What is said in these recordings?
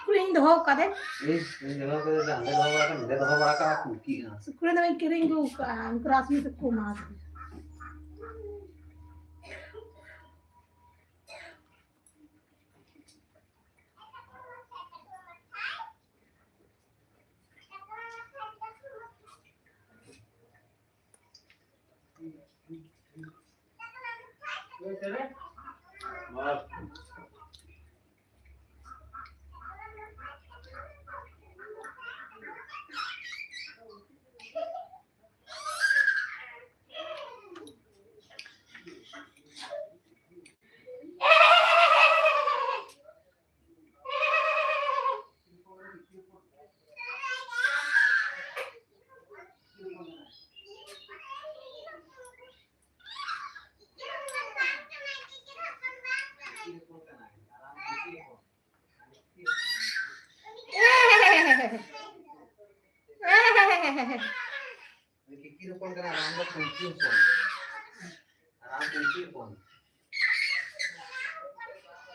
Kuring doho ka deh. Kuring namanya kiring gue kan, keras itu kumas.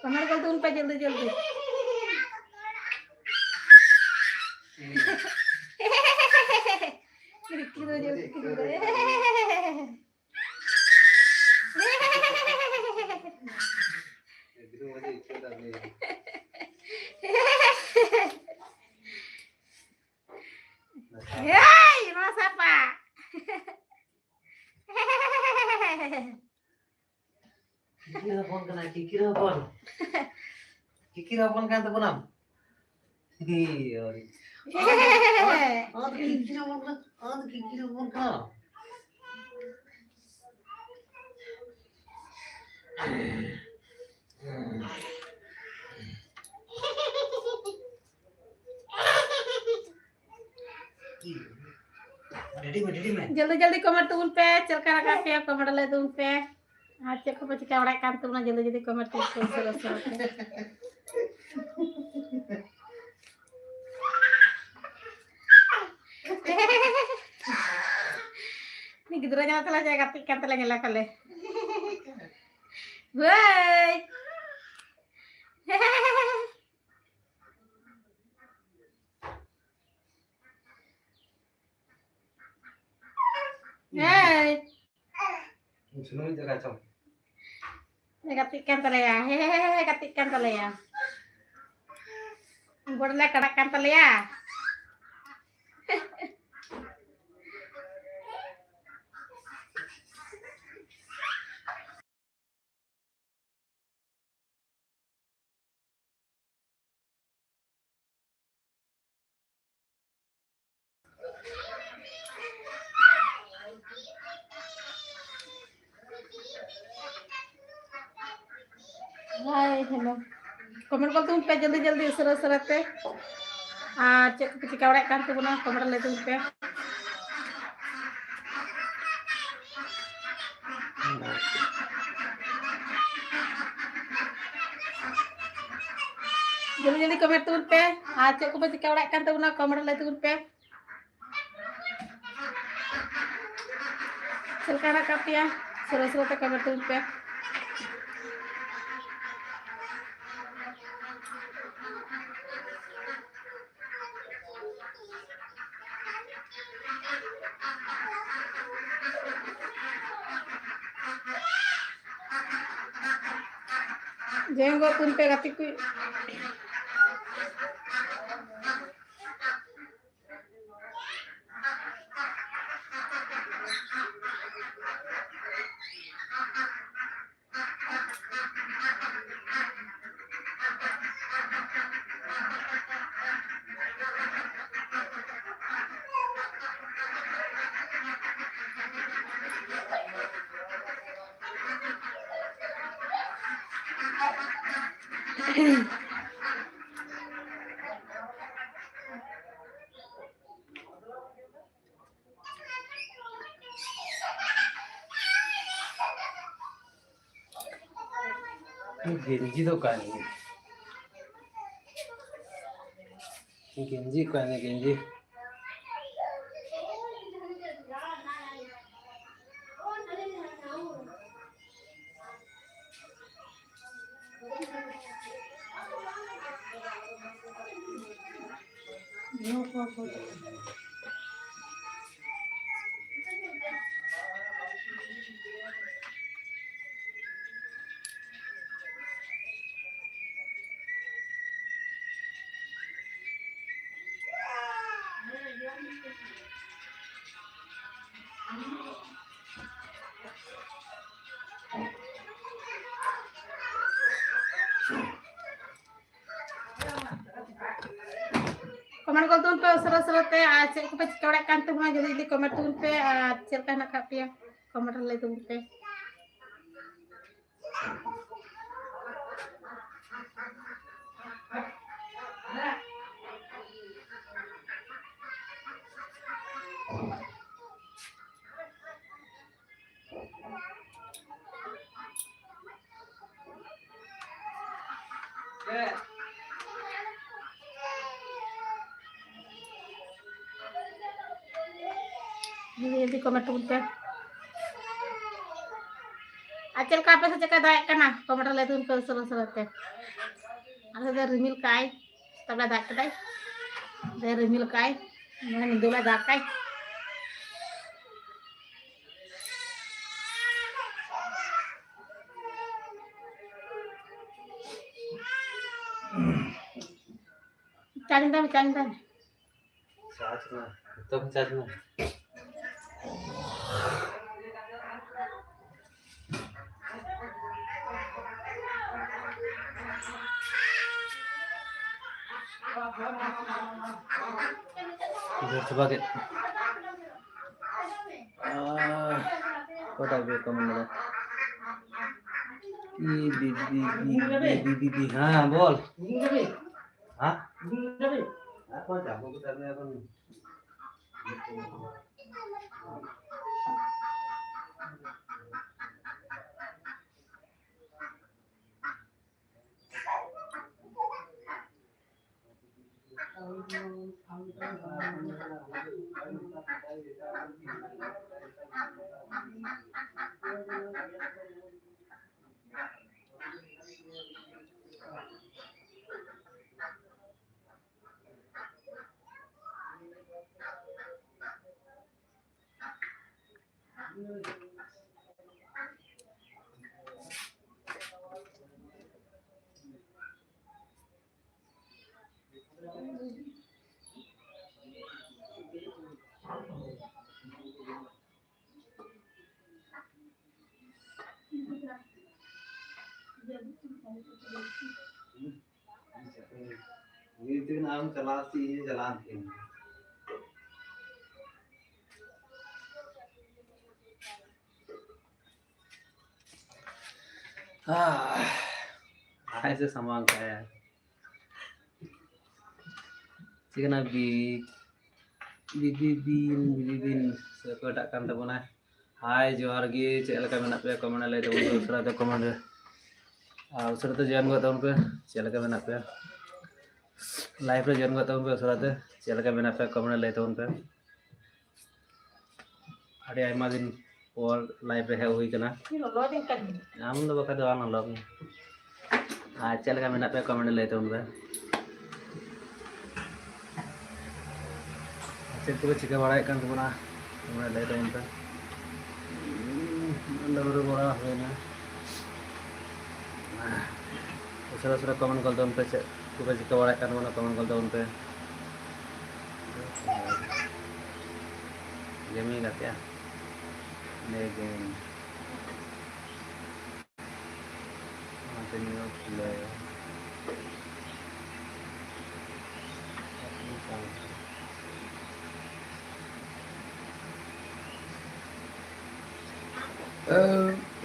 Kamar kau tuh pe jल्दी जल्दी खिड़की दो जल्दी Hei, mas apa? Kikira pon kana kikira pon kan to bonam hi ori kikira pon kana जल्दी जल्दी कमर तुम पे चल कर रखा पे कमर ले तुम पे आज चेक को पची कावड़ा काम तुम ना जल्दी जल्दी कमर तुम पे सरस नी गिदरा जाना तला जाएगा पिक तला गेला कले वई Hei. Sunung jaga cong. Katikan tala ya. Hehehe, katikan tala ya. Boleh kadakan tala ya. Hai, hello. Komen ko तुम पे जल्दी जल्दी सरस सरते चेक कुछ कावड़ा काम तुम ना कमर ले तुम पे जल्दी जल्दी कमेंट तुम पे चेक को कुछ कावड़ा काम तुम ना कमर ले तुम पे चल कर रखा पिया सरस सरते कमेंट तुम पे जेंगो तुम पे गति कोई गेंजी तो का नहीं गेंजी का नहीं गेंजी कमेंट कर तुम पे सरस सरते आज चेक को पे चिकवड़ा कांते बुना जल्दी कमेंट तुम पे चेक का ना खापिया कमेंट ले तुम पे जल्दी कमेंट तुम पे आजकल का पे से चेक दाय कना कमेंट ले तुम पे सरस सरते अरे दे रिमिल काय तबला दाय कदाय दे रिमिल काय मैंने दोला दाकाय चांदा चार्ज ना तो चार्ज ना इधर चबा के कोटा बे कमेंट लगा दी हाँ बोल हाँ कौन जाबो को तब अपन ये तो नाम चलाती है जलाते हैं ऐसे सामान का है chicken Bibin सेकोटा kan tabuna hai johar gi chela ka mena pe comment le tabun usra te comment usra te join gota pe chela ka mena pe live re join gota pe usra te chela ka mena pe comment le tabun pe ade aima din por live re hui kana loading kan am do baka do an log chela ka mena pe comment le tabun pe चेक को चिका बड़ा kan tabuna comment le tabun pe lover बड़ा है ना उसरा उसरा comment कर दो उन पे को पे चिका बड़ा kan mana कमेंट कर दो उन पे गेमिंग का क्या नए गेम कंटिन्यू प्ले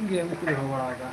गेम को हो बड़ा का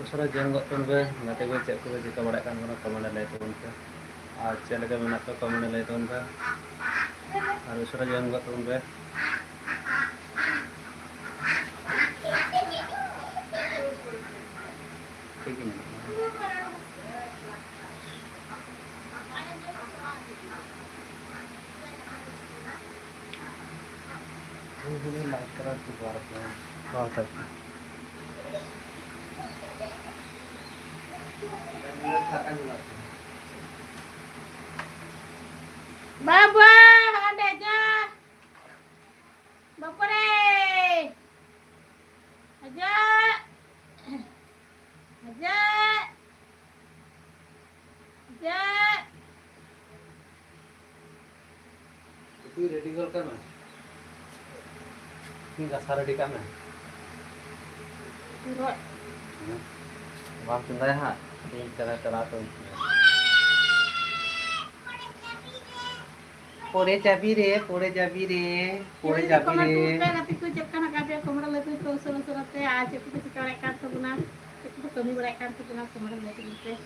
उसरा जंग तुम पे गाते को चेक को चिका बड़ा कान बना कमेंट ले तुम पे और चल के मेना पे कमेंट ले तुम पे और उसरा जंग तुम पे ठीक है वो लाइक करा तू बार बहुत अच्छा Baba, ada aja. Bapak deh. Aja. Aja. Aja. तू रेडी कर का मैं ठीक है सारा रेडी का मैं Turut. बात सुन रहा है तीन तरह चला तो पोरे जाबी रे Komen tuh pe nanti ku cek kan agak komen lagi tuh surat teh aja ku cek kan tuh guna. Itu kami berikan tuh guna komen lagi tuh.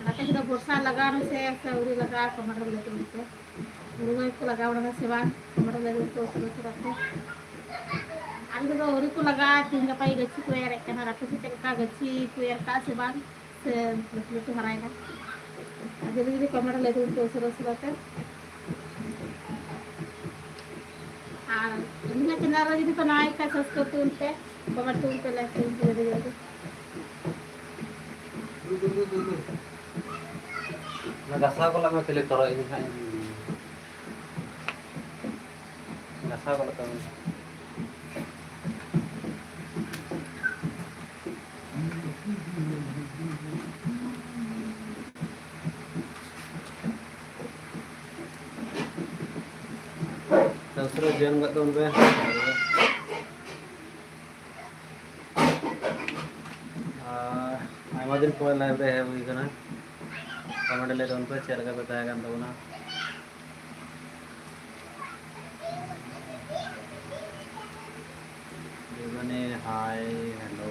Nanti sudah bursa laga nu se uri laga komen lagi tuh. Uri itu laga udah sewa komen lagi tuh surat teh. Anu tuh uri ku laga tinggal pai gaci ku ya kan ada sih cek ka gaci ku ya ka sewa se itu harai kan. Jadi komen lagi tuh surat teh. Ini channel jadi तो नाइक का subscribe तो उनपे comment तो उनपे like तो उनपे दे दीजिए ना गसा को लगा क्लिक करो इन खान गसा को लगा दूसरा जन का तो उनपे आयमा दिन पर लाइव रे है वही करना कमेंट ले तो उनपे शेयर कर बताया कर दो ना जीवने hi hello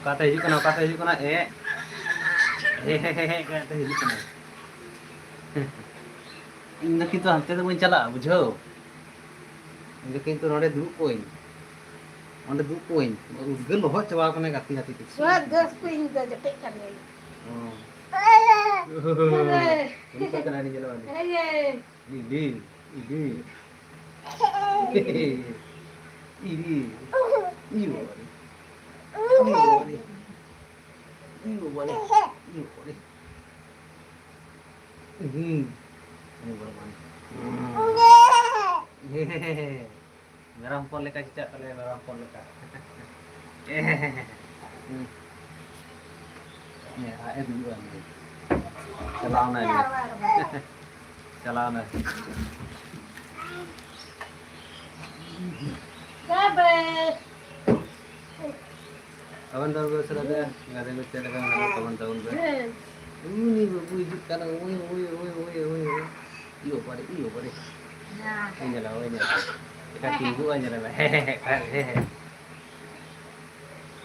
kata hijau kena hehehe kata hijau kena इन किंतु हंते तो बन चला बुझो इन किंतु नोडे दुप कोइन ओंडे दुप कोइन उद्गल लोह चवा कने गाती हाती के स्वाद गस को इन द जटे कर ले उनको कना नहीं चला वाली इडी इडी इडी इयो मेरा हम्पन लेका cicak kali मेरा हम्पन लेका ये आए duluan चलाना है चलाना kawan tahu gue sudah ada nggak ada baca dengan kawan tahu gue ini gue hidup karena iyo pada ini lah ini kita tunggu aja lah hehehe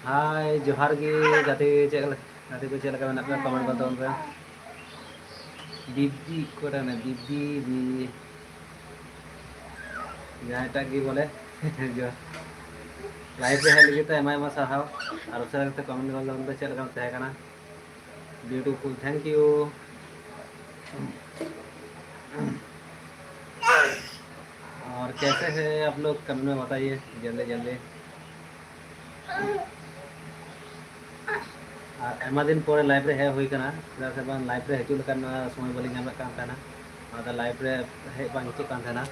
hai johar ge gati cek gue cek lagi nak kawan tahu gue didi kora na didi di ya tadi boleh jo live है लगे तो M साहाव और उससे comment कर चलना तहकना beautiful thank you और कैसे है आप लोग कमेंट में बताइए जल्दी जल्दी और एमा दिन पर लाइव रे है हुई करना से बन लाइव रे हजू लेकिन समय बलिंग नाम कान थाना और लाइव रे हे बांग हिजू कान थाना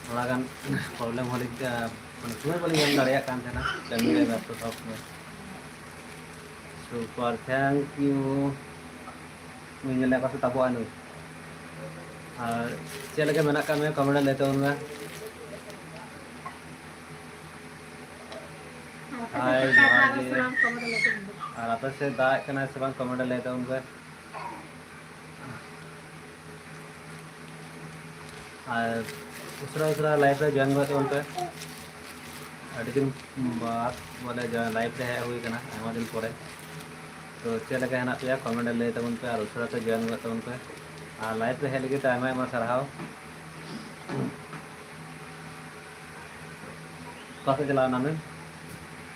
थोड़ा गान प्रॉब्लम होली समय बलिंग नाम दाड़िया कान थाना कमी रे लैपटॉप में सुपर थैंक यू मुझे लेका से तबो आनु और चल के मेना का मैं कमेंट लेते हूं मैं हाय और आप से दाग करना से बांग कमेंट लेते हूं मैं और दूसरा लाइव रे ज्वाइन करते हूं अड़ी दिन बात बोले लाइव रे है हुई करना आयमा दिन परे तो चल के हेना पे कमेंट ले तबन पे और दूसरा से ज्वाइन करते तबन पे और लाइव रे है लगे तो आयमा सरहाव कसे चला ना में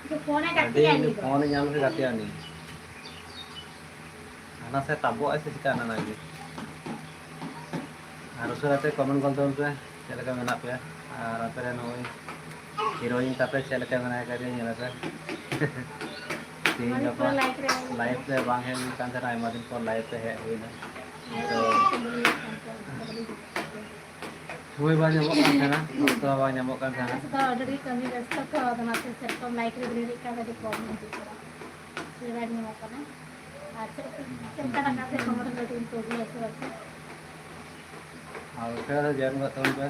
जो फोन है गाती आनी फोन नाम से गाती आनी आना से तबो ऐसे चिका ना नागी और दूसरा से कमेंट करते तबन पे चल के मेना पे और आपरे नोई हीरोइन तापे चल के बनाया करिए ये पे तीन दफा लाइव पे बांग है कान से आयमा दिन पर लाइव पे है हुई ना तो हुई बार nyamuk kan sana waktu awal nyamuk kan sana sudah dari kami rasa ke otomatis serkom like berdiri kan dari komen juga sudah nyamuk kan cerita nak kasih nomor dari untuk dia surat और फिर जैन का तो उनका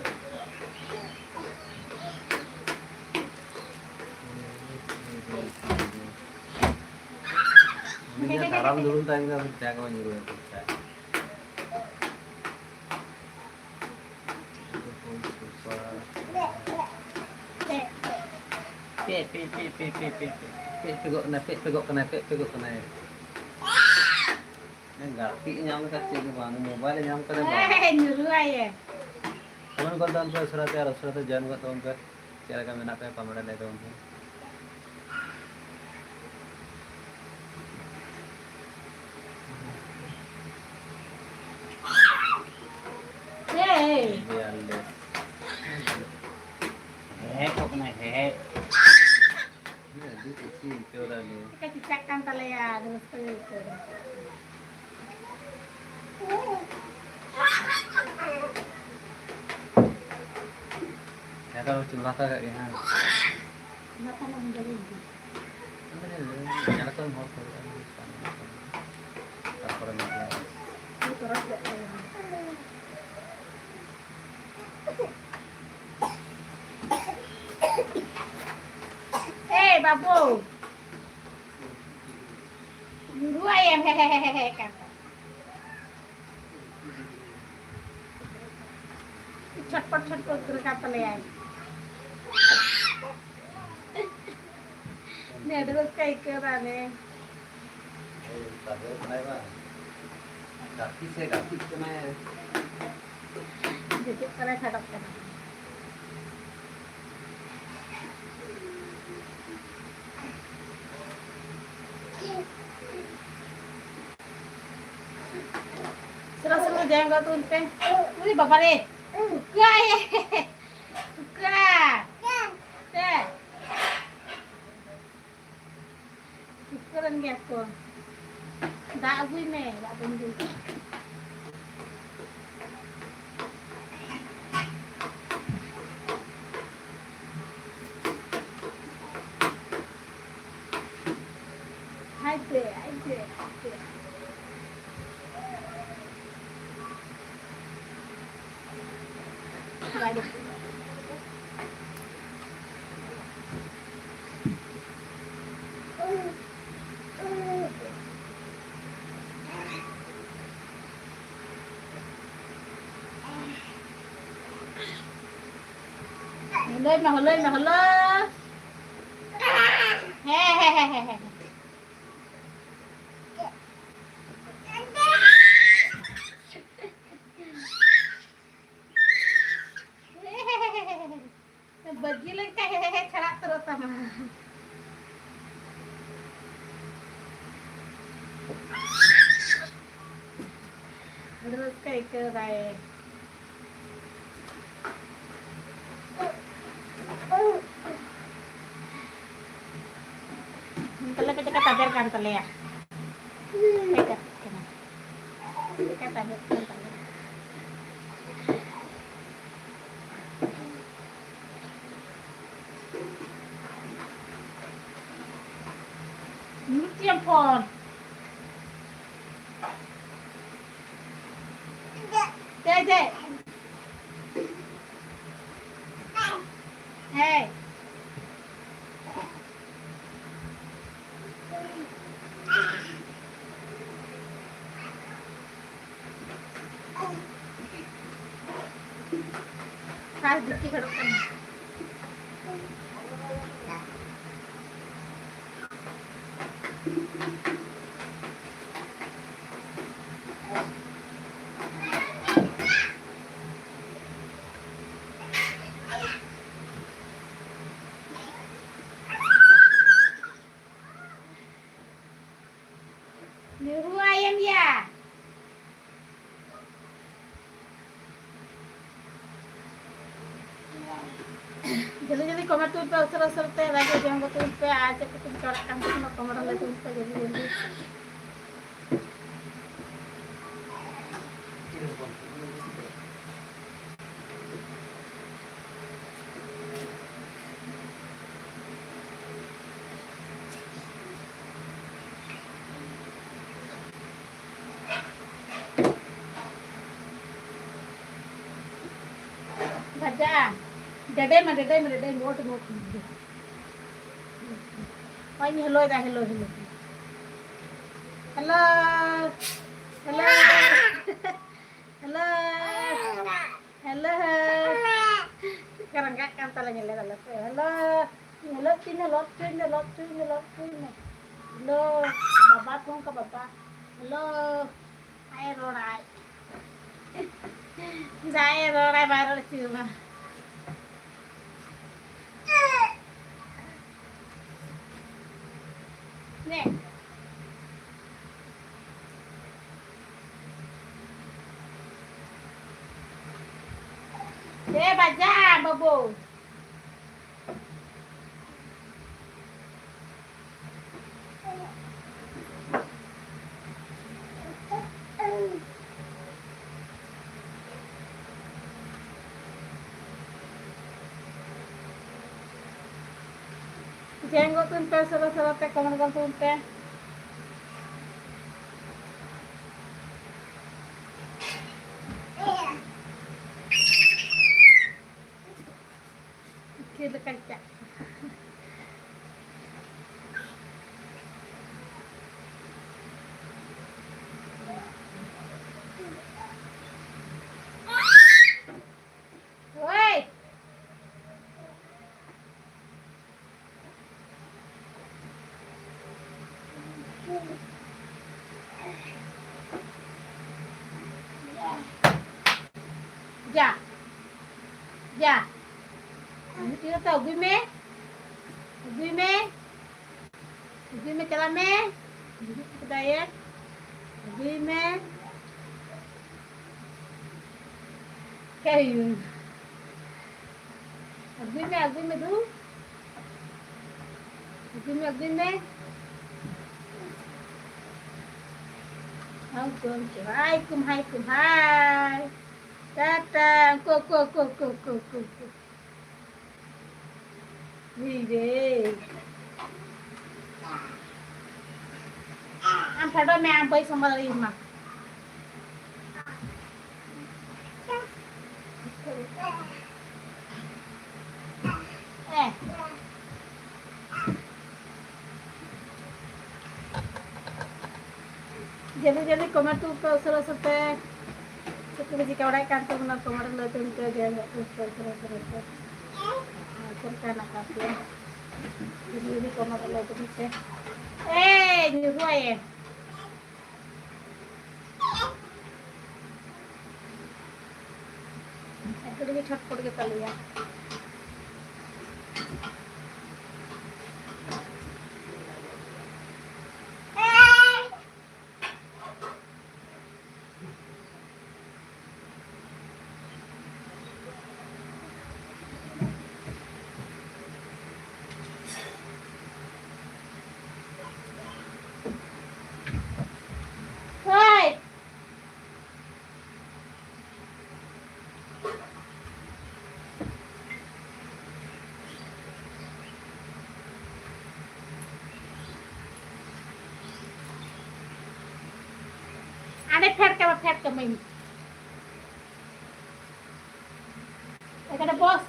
ini haram dulu tadi kan jaga menyuruh itu pegok kena ganti nyam kasih ke mana mobile nyam kada nyuruh aja kamu kalau tahun per surat jangan buat tahun per cara kami nak pe pameran le tahun per biar le kok kena jadi sih itu dah le kita cekkan tali ya terus itu ya kalau cuma kata kayak gini kenapa mau menjadi ya kalau mau apa namanya itu terus babu dua ya hehehe kan छटपट कर काट ले आए Nih terus kayak keren nih. Tahu kenapa? Kaki saya kaki kena. Jadi keren hadap kan. Seru-seru jenggot tuh teh. Ini bapak deh. Buka ya. Buka. Teh. Keren gitu. Dak gue nih, dak tunjuk. Aja, aja. Baik. Lên mà lên mà lên. He he he he he. Bagi lang ka hehehe karak terus sama. Terus kayak kerai. Kalau kita tabir kan tele ya. Kita tabir kan tele. Tiempon. Dede. Hey. Kas dikti kedukan. Niru ayam ya. Jadi komat tuh seru-seru teh lagi jangan betul teh aja kita bicarakan sama komat lagi tuh jadi. Baca. Dede note. Oh ini hello dah hello. Hello. Sekarang enggak kan talanya hello. Hello. Hello. Bapak tuh ke bapak. Hello. Ayo rorai. Saya rorai baru cuma. Nih. Deh baca, Bobo. Jenggot tuh seru-seru teh komentar tuh teh. Kita kaca. Woi. जा जा तो अभी में चला में diet अभी में क्या अभी में दू अभी में hai datang ko ni deh am phado me am pai sama lima jadi komer tu ke serasa Satu biji kawai kan tu nak komer le tu ke dia enggak terus kan nak kasih jadi komer le tu ke nyuruh ya itu lagi छटपट के तल लिया Ada pet ke main. Ada bos.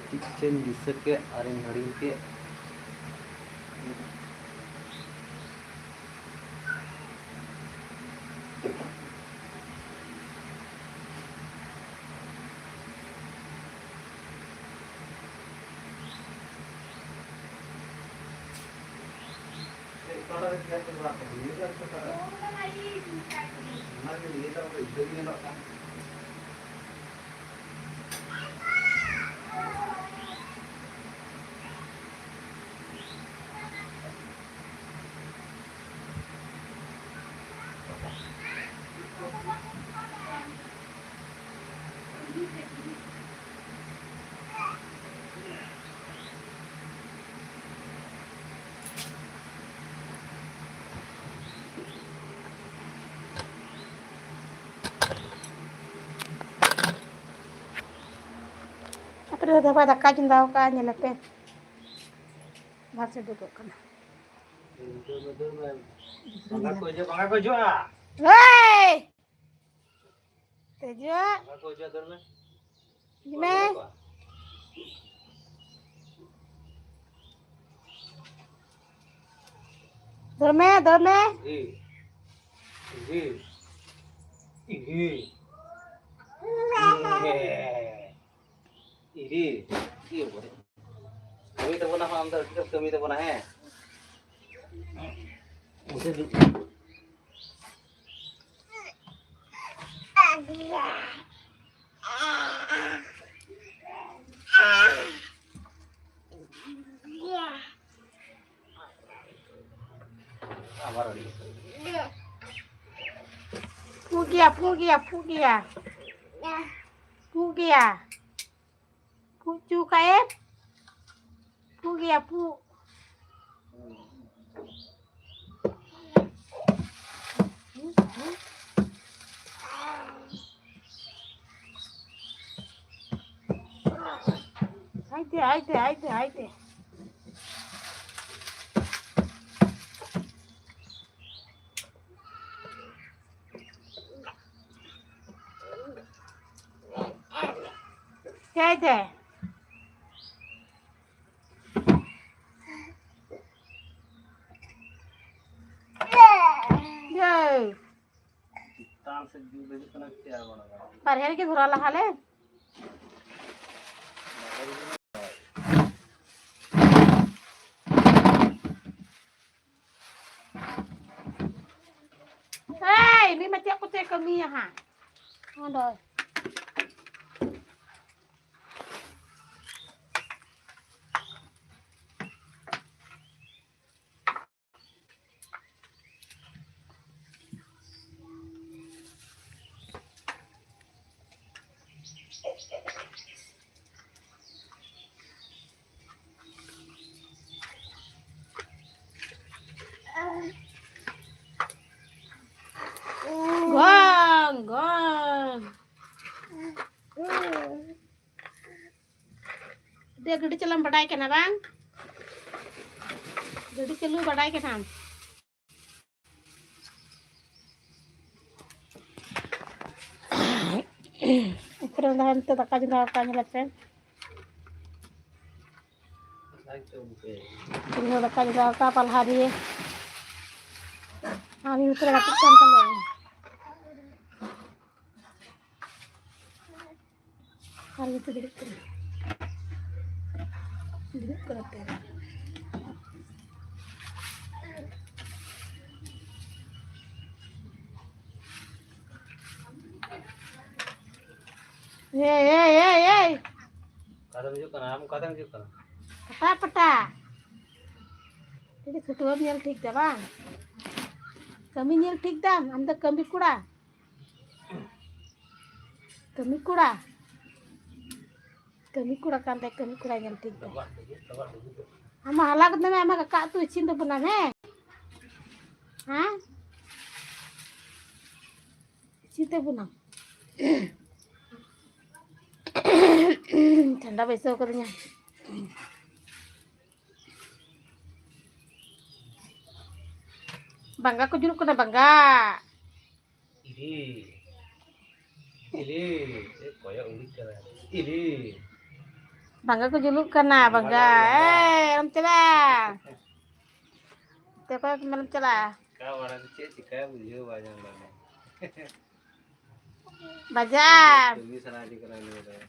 Kitchen bisa ke aring-aring ke Apa dah dapat kat jendau kan nyelepen. Masih duduk kan. Bangga ko jo ah. Hei. Tejo. Bangga ko jo dorme. Gimana? Dorme. Kami tak pernah faham tak kami tak pernah abar di. Pugia, pugia, pugia. Pugia. Pucu kayak. Pugia, pu. Aite. Aite. Yey. Tal sejuk itu kena tiar mana kan? Parhari ke dhora lahale. Hey, ini mati aku teh kami ya ha. Aduh. Gong. Dia gede celam badai kena bang. Gede celu badai kena. Ukuran dahan tu tak kaji nak kaji lepas. Ini dah kaji nak kapal hari. Hari itu dah kita kalau. Hari itu duduk kereta. Hey. Kata tunjuk kan, kamu kata tunjuk kan. Peta. Jadi ketua nyel ठीक dah bang. Kami nyel ठीक dah, anda kami kuda. Kami kuda kan teh kami kuda nyel ठीक dah. Ama halak tu ama kakak tu cinta pernah he. Hah? Cinta pernah. ठंडा पैसा करnya. Bangga ko juluk kena bangga. Ini, koyak ulik kan. Ini. Bangga ko juluk kena bangga. Am cela. Tepa malam cela. Kau orang kecil jika beliau banyak banget. Bajar. Ini sana aja kena ini.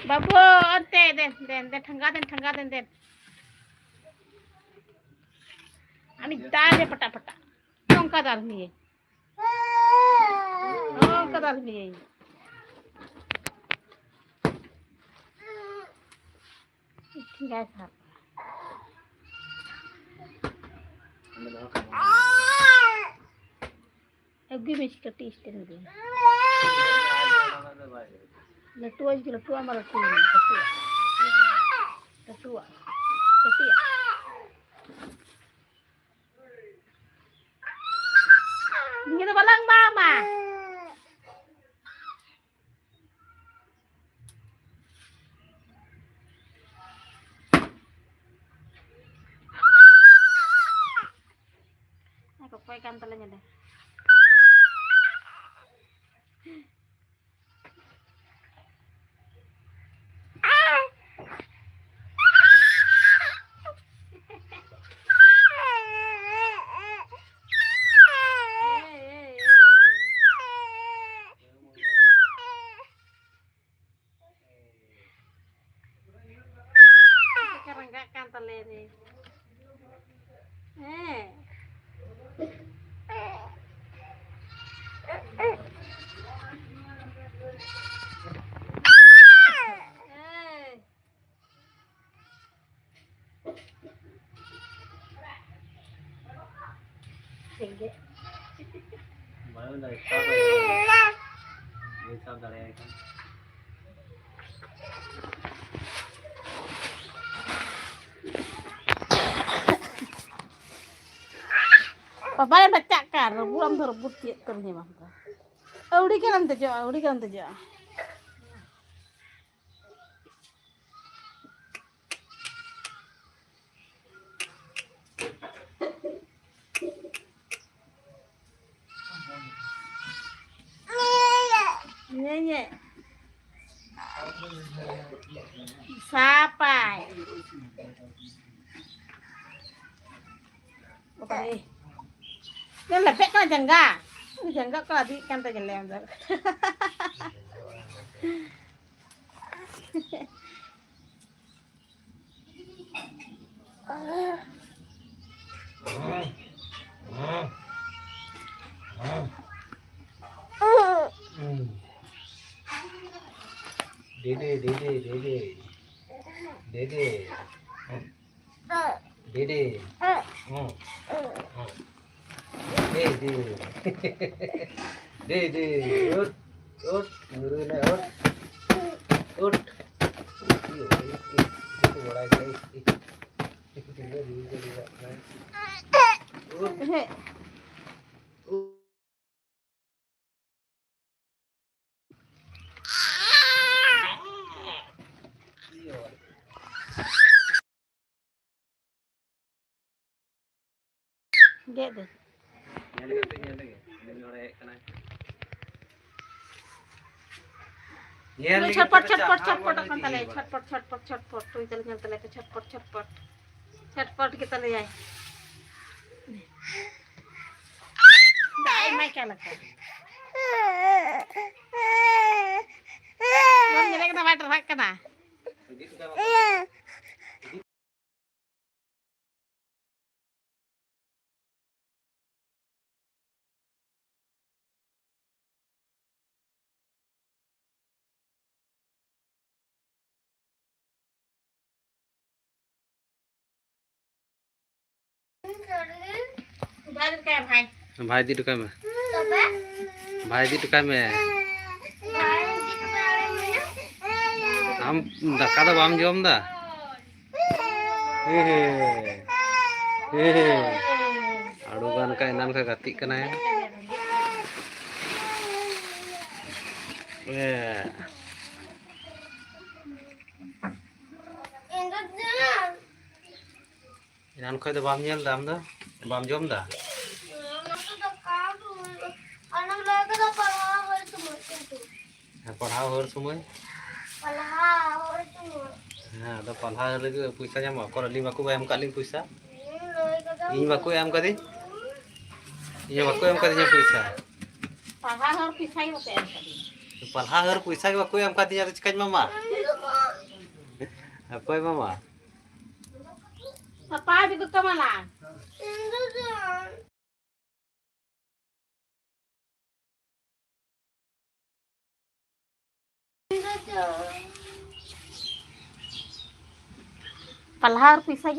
Babu, ante den thangga den. Ani dale pata. Ongka dal niye. Tinggal sap. Agi miski taste ni. Letua malah letua. Ini tu balang mama. Aku pegang telanya deh. Kerenggakan telene. ठीक है Mana dah start. Ini start dah ya kan. पापा ने बच्चा कर rebut am rebut tiap terni mah audi kan tejo nyenye sampai apa ni nên là phải coi chẳng có coi đi căn tay chẳng làm được Dede. Dede. Ut. Nurul na ut. Itu bड़ा है itu tinggal di juga. dek deh Nyala lagi. Ini orang ek kena. Nyala छटपट अपन तले छटपट तू इधर चल तले तो छटपट के तले जाए दाई मैं क्या लगता है मन nyelek na water hak kana Balik kayak भाई भाई दी टुका में हम धक्का तो बाम जोम दा अड़ुगान का इनाम का गति कना है इनाम का तो बाम जेल दाम दा बाम जोम दा पढ़ाओ हर समय हाँ तो पढ़ा लगे पैसा जाम और अली बाकू एम कालीन पैसा इन बाकू एम कदी ये बाकू एम कदी पैसा पढ़ा हर पैसा ही होते हैं पढ़ा हर पैसा के बाकू एम कदी तो चिकाज मामा कोई मामा पापा भी तो कमाला पल्हार पैसा